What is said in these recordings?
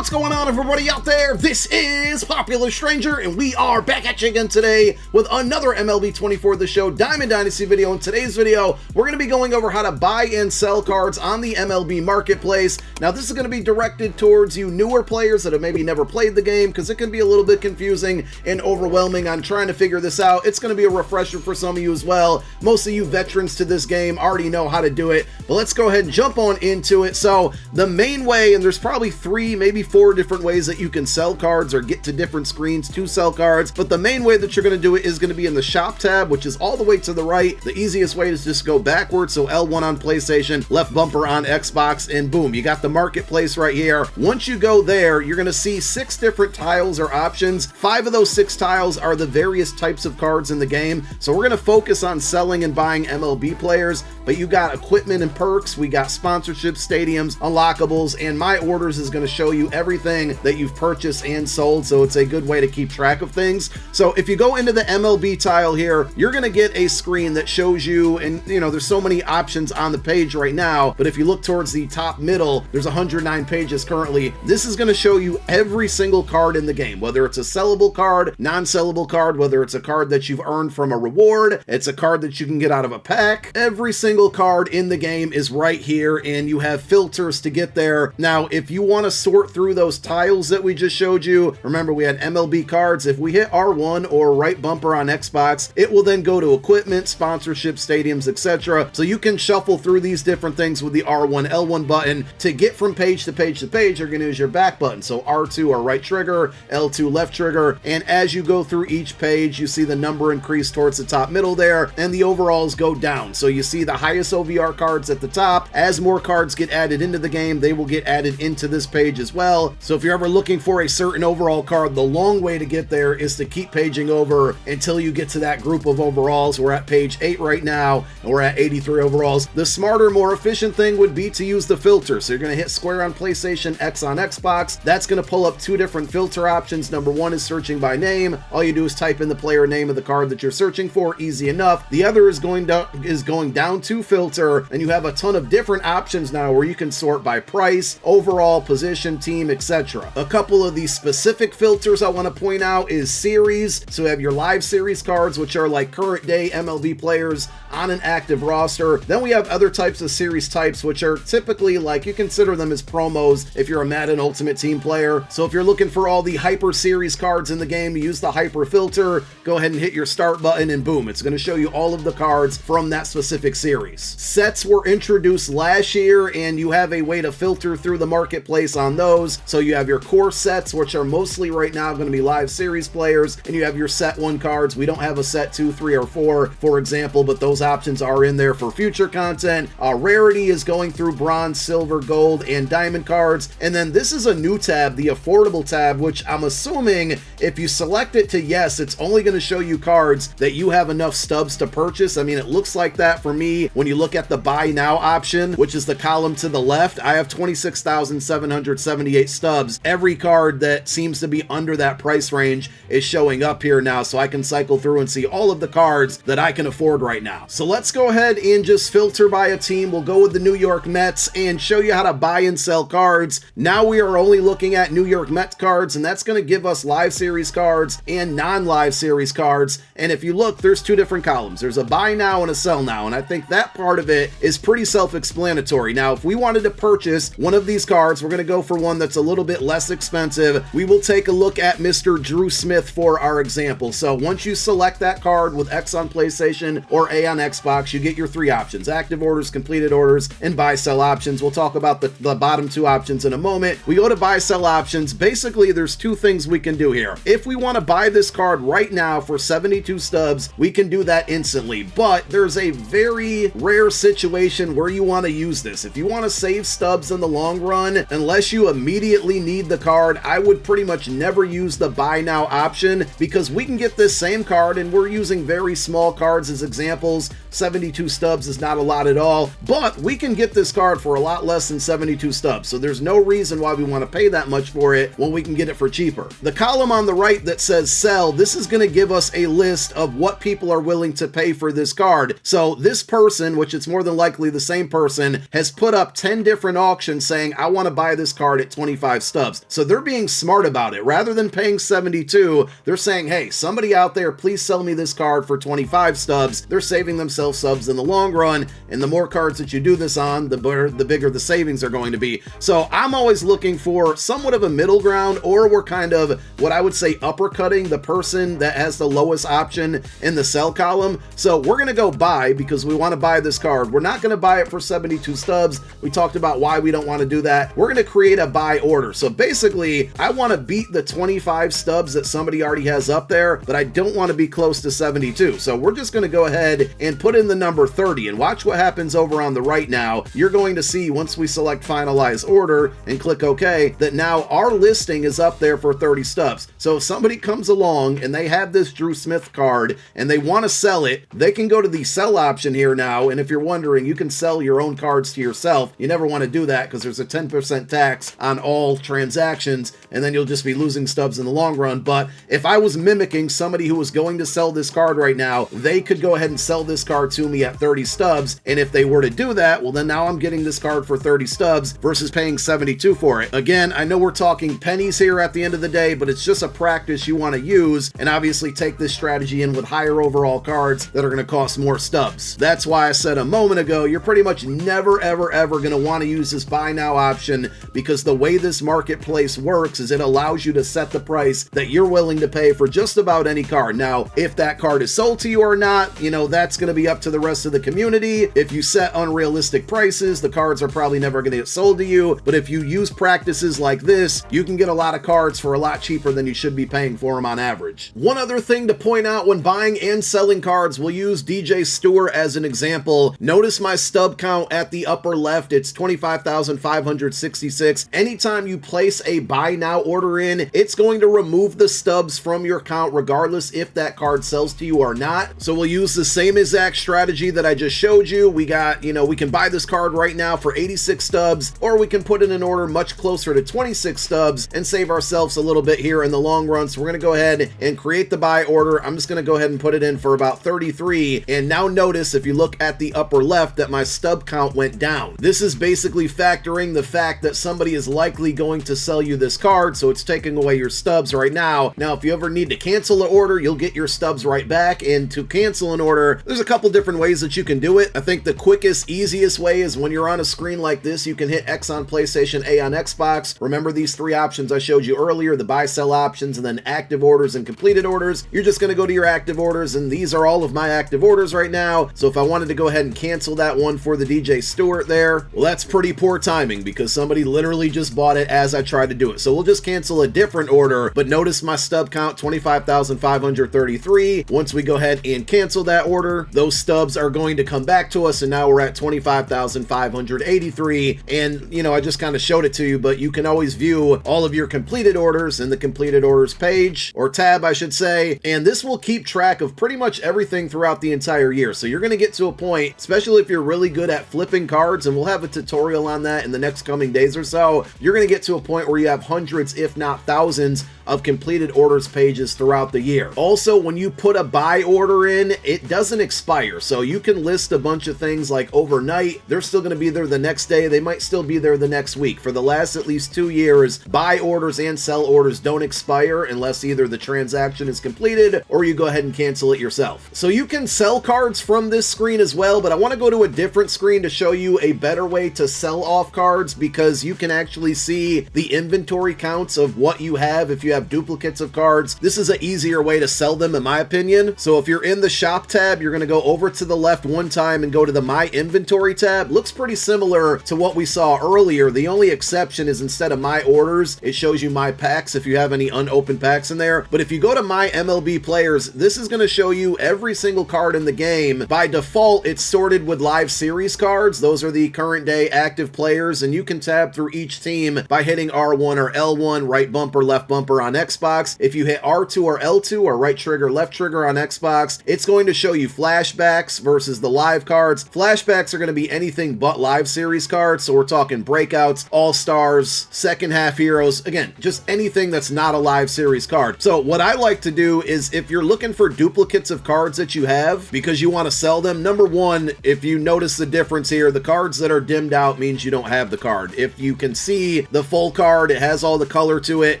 What's going on, everybody out there? This is Popular Stranger, and we are back at you again today with another MLB 24 The Show Diamond Dynasty video. In today's video, we're going to be going over how to buy and sell cards on the MLB marketplace. Now, this is going to be directed towards you newer players that have maybe never played the game, because it can be a little bit confusing and overwhelming on trying to figure this out. It's going to be a refresher for some of you as well. Most of you veterans to this game already know how to do it, but let's go ahead and jump on into it. So the main way, and there's probably three, maybe four different ways that you can sell cards or get to different screens to sell cards, but the main way that you're going to do it is going to be in the shop tab, which is all the way to the right. The easiest way is just go backwards, so L1 on PlayStation, left bumper on Xbox, and boom, you got the marketplace right here. Once you go there, you're going to see 6 different tiles or options. 5 of those 6 tiles are the various types of cards in the game, so we're going to focus on selling and buying MLB players, but you got equipment and perks, we got sponsorships, stadiums, unlockables, and my orders is going to show you everything that you've purchased and sold, so it's a good way to keep track of things. So if you go into the MLB tile here, you're going to get a screen that shows you, and there's so many options on the page right now, but if you look towards the top middle, there's 109 pages currently. This is going to show you every single card in the game, whether it's a sellable card, non-sellable card, whether it's a card that you've earned from a reward, it's a card that you can get out of a pack. Every single card in the game is right here, and you have filters to get there. Now, if you want to sort through those tiles that we just showed you, remember we had MLB cards. If we hit R1 or right bumper on Xbox, it will then go to equipment, sponsorship, stadiums, etc. So you can shuffle through these different things with the R1, L1 button. To get from page to page to page, you're going to use your back button. So R2 or right trigger, L2 left trigger, and as you go through each page, you see the number increase towards the top middle there, and the overalls go down. So you see the highest OVR cards at the top. As more cards get added into the game, they will get added into this page as well. So if you're ever looking for a certain overall card, the long way to get there is to keep paging over until you get to that group of overalls. We're at page 8 right now, and we're at 83 overalls. The smarter, more efficient thing would be to use the filter. So you're going to hit square on PlayStation, X on Xbox. That's going to pull up 2 different filter options. Number 1 is searching by name. All you do is type in the player name of the card that you're searching for. Easy enough. The other is going down to filter, and you have a ton of different options now where you can sort by price, overall, position, team, etc. A couple of these specific filters I want to point out is series. So you have your live series cards, which are like current day MLB players on an active roster. Then we have other types of series types, which are typically like, you consider them as promos if you're a Madden Ultimate Team player. So if you're looking for all the hyper series cards in the game, you use the hyper filter, go ahead and hit your start button, and boom, it's going to show you all of the cards from that specific series. Sets were introduced last year, and you have a way to filter through the marketplace on those. So you have your core sets, which are mostly right now going to be live series players, and you have your set 1 cards. We don't have a set 2, 3, or 4, for example, but those options are in there for future content. Rarity is going through bronze, silver, gold, and diamond cards. And then this is a new tab, the affordable tab, which I'm assuming if you select it to yes, it's only going to show you cards that you have enough stubs to purchase. I mean, it looks like that for me when you look at the buy now option, which is the column to the left. I have 26,778 stubs. Every card that seems to be under that price range is showing up here now, so I can cycle through and see all of the cards that I can afford right now. So let's go ahead and just filter by a team. We'll go with the New York Mets and show you how to buy and sell cards. Now we are only looking at New York Mets cards, and that's going to give us live series cards and non-live series cards. And if you look, there's 2 different columns. There's a buy now and a sell now, and I think that part of it is pretty self-explanatory. Now, if we wanted to purchase one of these cards, we're going to go for one that's a little bit less expensive. We will take a look at Mr. Drew Smith for our example. So once you select that card with X on PlayStation or A on Xbox, you get your 3 options: active orders, completed orders, and buy sell options. We'll talk about the bottom 2 options in a moment. We go to buy sell options. Basically, there's 2 things we can do here. If we want to buy this card right now for 72 stubs, we can do that instantly, but there's a very rare situation where you want to use this. If you want to save stubs in the long run, unless you immediately need the card, I would pretty much never use the buy now option, because we can get this same card, and we're using very small cards as examples. 72 stubs is not a lot at all, but we can get this card for a lot less than 72 stubs, so there's no reason why we want to pay that much for it when we can get it for cheaper. The column on the right that says sell, this is going to give us a list of what people are willing to pay for this card. So this person person, which it's more than likely the same person, has put up 10 different auctions saying, I want to buy this card at 25 stubs. So they're being smart about it. Rather than paying 72, they're saying, hey, somebody out there, please sell me this card for 25 stubs. They're saving themselves subs in the long run, and the more cards that you do this on, the bigger the savings are going to be. So I'm always looking for somewhat of a middle ground, or we're kind of what I would say uppercutting the person that has the lowest option in the sell column. So we're going to go buy because we want to buy this card. We're not going to buy it for 72 stubs. We talked about why we don't want to do that. We're going to create a buy order. So basically, I want to beat the 25 stubs that somebody already has up there, but I don't want to be close to 72. So we're just going to go ahead and put in the number 30 and watch what happens over on the right now. You're going to see once we select finalize order and click OK, that now our listing is up there for 30 stubs. So if somebody comes along and they have this Drew Smith card and they want to sell it, they can go to the sell option here now. And if you're wondering, you can sell your own cards to yourself. You never want to do that because there's a 10% tax on all transactions, and then you'll just be losing stubs in the long run. But if I was mimicking somebody who was going to sell this card right now, they could go ahead and sell this card to me at 30 stubs. And if they were to do that, well, then now I'm getting this card for 30 stubs versus paying 72 for it. Again, I know we're talking pennies here at the end of the day, but it's just a practice you want to use, and obviously take this strategy in with higher overall cards that are going to cost more stubs. That's why I said a moment ago, you're pretty much never, ever, ever going to want to use this buy now option, because the way this marketplace works is it allows you to set the price that you're willing to pay for just about any card. Now, if that card is sold to you or not, you know, that's going to be up to the rest of the community. If you set unrealistic prices, the cards are probably never going to get sold to you. But if you use practices like this, you can get a lot of cards for a lot cheaper than you should be paying for them on average. One other thing to point out when buying and selling cards, we'll use DJ Stewart as an example. Notice my stub count at the upper left, it's 25,566. Anytime you place a buy now order in, it's going to remove the stubs from your count regardless if that card sells to you or not. So we'll use the same exact strategy that I just showed you. We got, you know, we can buy this card right now for 86 stubs, or we can put in an order much closer to 26 stubs and save ourselves a little bit here in the long run. So we're going to go ahead and create the buy order. I'm just going to go ahead and put it in for about 33. And now notice if you look at the upper left that my stub count went down. This is basically factoring the fact that somebody is likely going to sell you this card, so it's taking away your stubs right now. Now, if you ever need to cancel an order, you'll get your stubs right back. And to cancel an order, there's a couple different ways that you can do it. I think the quickest, easiest way is when you're on a screen like this, you can hit X on PlayStation, A on Xbox. Remember these three options I showed you earlier, the buy, sell options, and then active orders and completed orders. You're just going to go to your active orders, and these are all of my active orders right now. So if I wanted to go ahead and cancel that one for the DJ Stewart there, well, that's pretty poor timing because somebody literally just bought it as I tried to do it. So we'll just cancel a different order, but notice my stub count, 25,533. Once we go ahead and cancel that order, those stubs are going to come back to us, and now we're at 25,583. And, you know, I just kind of showed it to you, but you can always view all of your completed orders in the completed orders page, or tab, I should say, and this will keep track of pretty much everything throughout the entire year. So you're going to get to a point, especially if you're really good at flipping cards, and we'll have a tutorial on that in the next coming days or so, you're going to get to a point where you have hundreds, if not thousands, of completed orders pages throughout the year. Also, when you put a buy order in, it doesn't expire. So you can list a bunch of things like overnight. They're still going to be there the next day. They might still be there the next week. For the last at least 2 years, buy orders and sell orders don't expire unless either the transaction is completed or you go ahead and cancel it yourself. So you can sell cards from this screen as well, but I want to go to a different screen to show you a better way to sell off cards, because you can actually see the inventory counts of what you have if you have duplicates of cards. This is an easier way to sell them, in my opinion. So if you're in the shop tab, you're going to go over to the left one time and go to the my inventory tab. Looks pretty similar to what we saw earlier. The only exception is instead of my orders, it shows you my packs if you have any unopened packs in there. But if you go to my MLB players, this is going to show you every single card in the game. By default, it's sorted with live series cards. Those are the current day active players, and you can tab through each team by hitting R1 or L1, right bumper, left bumper over on Xbox. If you hit R2 or L2 or right trigger, left trigger on Xbox, it's going to show you flashbacks versus the live cards. Flashbacks are going to be anything but live series cards, so we're talking breakouts, all-stars, second half heroes, again, just anything that's not a live series card. So what I like to do is, if you're looking for duplicates of cards that you have because you want to sell them, number one, if you notice the difference here, the cards that are dimmed out means you don't have the card. If you can see the full card, it has all the color to it,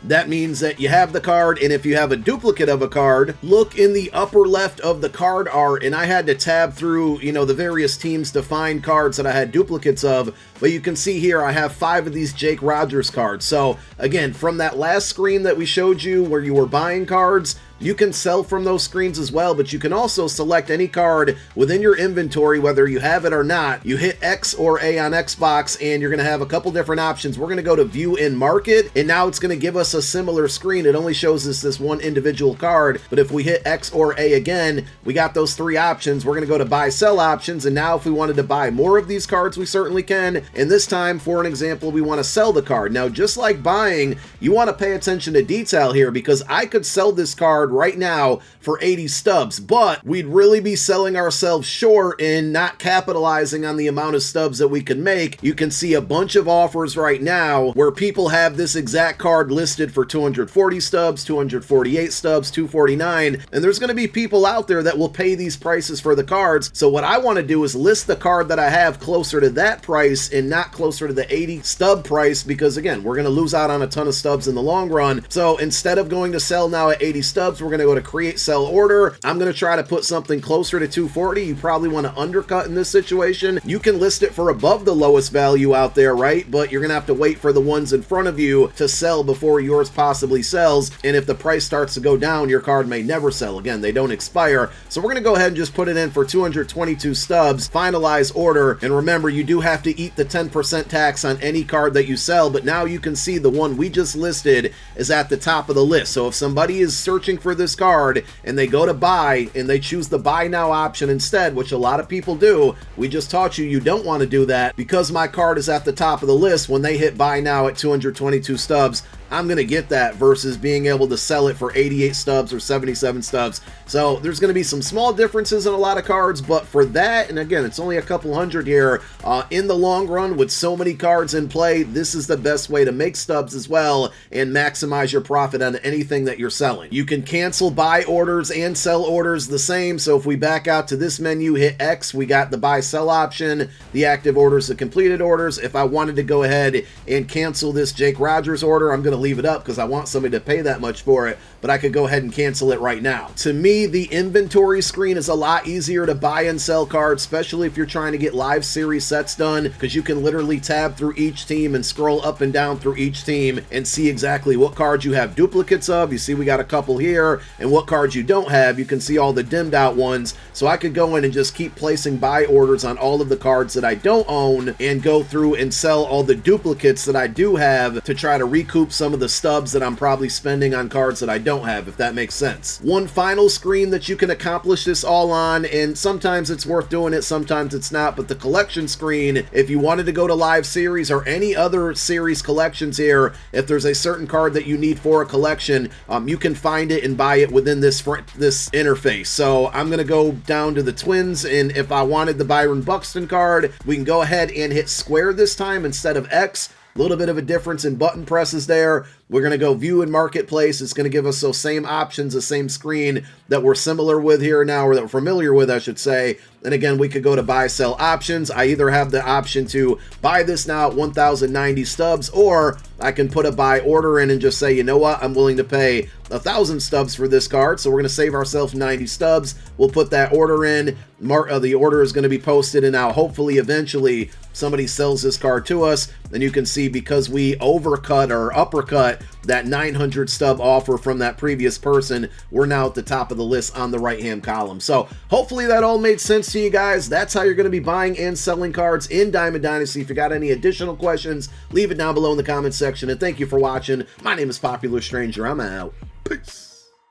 that means that you have the card. And if you have a duplicate of a card, look in the upper left of the card art, and I had to tab through, you know, the various teams to find cards that I had duplicates of, but you can see here I have 5 of these Jake Rogers cards. So again, from that last screen that we showed you where you were buying cards, you can sell from those screens as well, but you can also select any card within your inventory, whether you have it or not. You hit X or A on Xbox, and you're going to have a couple different options. We're going to go to View in Market, and now it's going to give us a similar screen. It only shows us this one individual card, but if we hit X or A again, we got those 3 options. We're going to go to Buy Sell options, and now if we wanted to buy more of these cards, we certainly can. And this time, for an example, we want to sell the card. Now, just like buying, you want to pay attention to detail here, because I could sell this card right now for 80 stubs, but we'd really be selling ourselves short in not capitalizing on the amount of stubs that we can make. You can see a bunch of offers right now where people have this exact card listed for 240 stubs, 248 stubs, 249, and there's going to be people out there that will pay these prices for the cards. So what I want to do is list the card that I have closer to that price and not closer to the 80 stub price, because again, we're going to lose out on a ton of stubs in the long run. So instead of going to sell now at 80 stubs, we're going to go to create sell order. I'm going to try to put something closer to 240. You probably want to undercut in this situation. You can list it for above the lowest value out there, right? But you're going to have to wait for the ones in front of you to sell before yours possibly sells. And if the price starts to go down, your card may never sell. Again, they don't expire. So we're going to go ahead and just put it in for 222 stubs, finalize order. And remember, you do have to eat the 10% tax on any card that you sell, but now you can see the one we just listed is at the top of the list. So if somebody is searching for this card and they go to buy and they choose the buy now option instead, which a lot of people do, we just taught you you don't want to do that. Because my card is at the top of the list, when they hit buy now at 222 stubs, I'm going to get that versus being able to sell it for 88 stubs or 77 stubs. So there's going to be some small differences in a lot of cards, but for that, and again, it's only a couple hundred here, in the long run with so many cards in play, this is the best way to make stubs as well and maximize your profit on anything that you're selling. You can cancel buy orders and sell orders the same. So if we back out to this menu, hit X, we got the buy sell option, the active orders, the completed orders. If I wanted to go ahead and cancel this Jake Rogers order, I'm going to leave it up because I want somebody to pay that much for it, but I could go ahead and cancel it right now. To me, the inventory screen is a lot easier to buy and sell cards, especially if you're trying to get live series sets done, because you can literally tab through each team and scroll up and down through each team and see exactly what cards you have duplicates of. You see we got a couple here, and what cards you don't have. You can see all the dimmed out ones. So I could go in and just keep placing buy orders on all of the cards that I don't own and go through and sell all the duplicates that I do have to try to recoup some of the stubs that I'm probably spending on cards that I don't have, if that makes sense. One final screen that you can accomplish this all on, and sometimes it's worth doing it, sometimes it's not, but the collection screen, if you wanted to go to live series or any other series collections here, if there's a certain card that you need for a collection, you can find it and buy it within this interface. So I'm going to go down to the Twins, and if I wanted the Byron Buxton card, we can go ahead and hit square this time instead of X. A little bit of a difference in button presses there. We're going to go view in marketplace. It's going to give us those same options, the same screen that we're similar with here now, or that we're familiar with, I should say. And again, we could go to buy sell options. I either have the option to buy this now at 1,090 stubs, or I can put a buy order in and just say, you know what, I'm willing to pay 1,000 stubs for this card. So we're going to save ourselves 90 stubs. We'll put that order in. The order is going to be posted, and now hopefully eventually somebody sells this card to us. And you can see, because we overcut or uppercut that 900 stub offer from that previous person, we're now at the top of the list on the right hand column. So hopefully that all made sense to you guys. That's how you're going to be buying and selling cards in Diamond Dynasty. If you got any additional questions, leave it down below in the comment section, and thank you for watching. My name is Popular Stranger. I'm out. Peace.